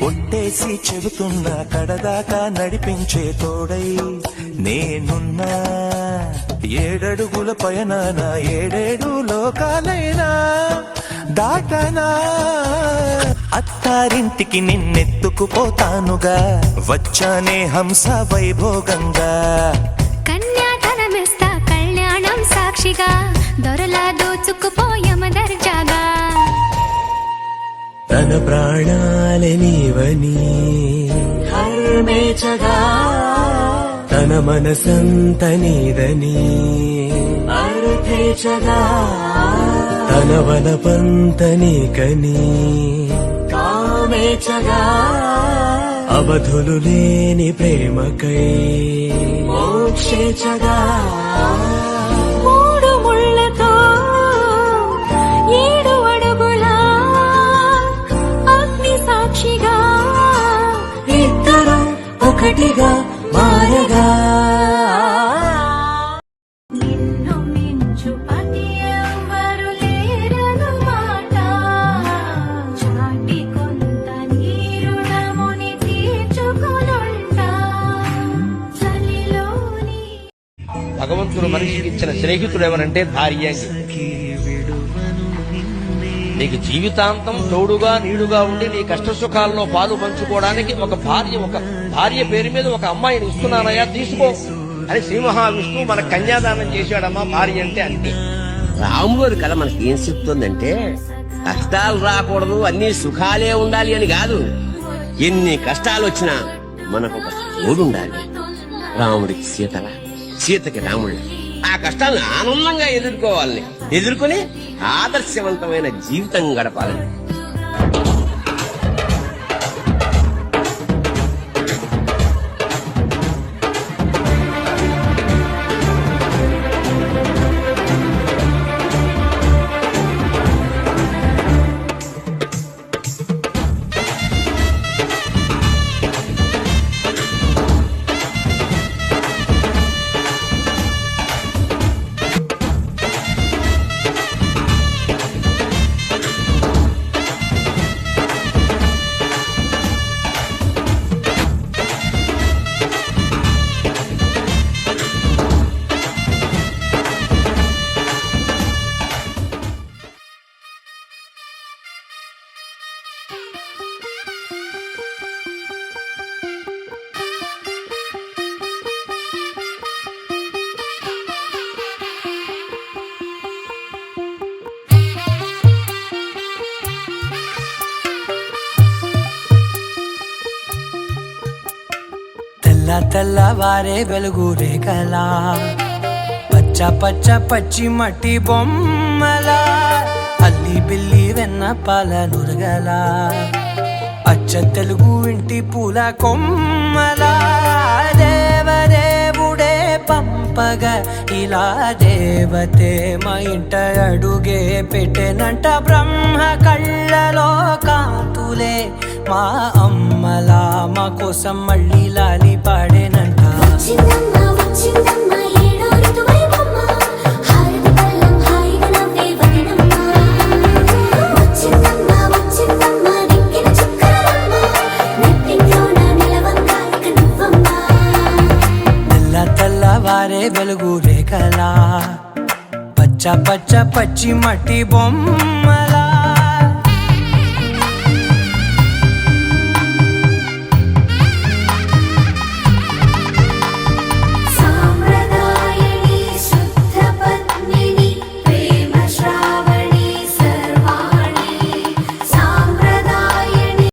ఒట్టేసి చెబుతున్నా కడదాకా నడిపించే తోడై నేనున్నా. 7 అడుగుల పయనాన 7 లోకాలైనా దాటనా. అత్తారింటికి నిన్నెత్తుకుపోతానుగా, వచ్చానే హంస వైభోగంగా. కన్యాధనమిస్తా కళ్యాణం సాక్షిగా, దొరలా దోచుకుపోయమ దర్జాగా. తన ప్రాణాలే నీవని హర్మేచగా, తన మనసంత నీదని అర్థేచగా, తన వలపంత నీకని కామేచగా. అవధులు లేని ప్రేమకై మోక్షేచగా. 3 ముళ్ళతో 7 అడుగుల అగ్ని సాక్షిగా, ఇద్దరు ఒకటిగా మారగా. నిన్ను మించు పతి ఎవ్వరు లేరను మాట, చాటి కొంత నీ రుణముని తీర్చుకొనుంటా. చలిలోని భగవంతుడు మనిషికి ఇచ్చిన స్నేహితుడు ఎవరంటే భార్యంగి. నీకు జీవితాంతం తోడుగా నీడుగా ఉండి నీ కష్ట సుఖాల్లో పాలు పంచుకోవడానికి ఒక భార్య పేరు మీద ఒక అమ్మాయిని ఇస్తున్నానయ్యా, తీసుకో అని శ్రీ మహావిష్ణువు మన కన్యాదానం చేశాడమ్మా. భార్య అంటే అంతే. రాముడి కథ మనకి ఏం చెప్తుందంటే, కష్టాలు రాకూడదు, అన్ని సుఖాలే ఉండాలి అని కాదు. ఎన్ని కష్టాలు వచ్చినా మనకు ఒక తోడు ఉండాలి. రాముడికి సీతలా, సీతకి రాముడు. ఆ కష్టాలను ఆనందంగా ఎదుర్కొని ఆదర్శవంతమైన జీవితం గడపాలని. తెల్లవారే వెలుగు రేఖలా, పచ్చ పచ్చ పచ్చి మట్టి బొమ్మలా, అల్లి బిల్లి వెన్న పాల నురగలా, అచ్చ తెలుగు ఇంటి పూల కొమ్మలా. దేవదేవుడే పంపగా ఇలా దేవతే మా ఇంట అడుగే పెట్టెనంట. బ్రహ్మ కళ్ళలో కాంతులే మా అమ్మలా, మా కోసం మళ్ళీ లాలి పాడేనంట. తెల్లవారే వెలుగు రేఖలా, పచ్చ పచ్చ పచ్చి మట్టి బొమ్మలా.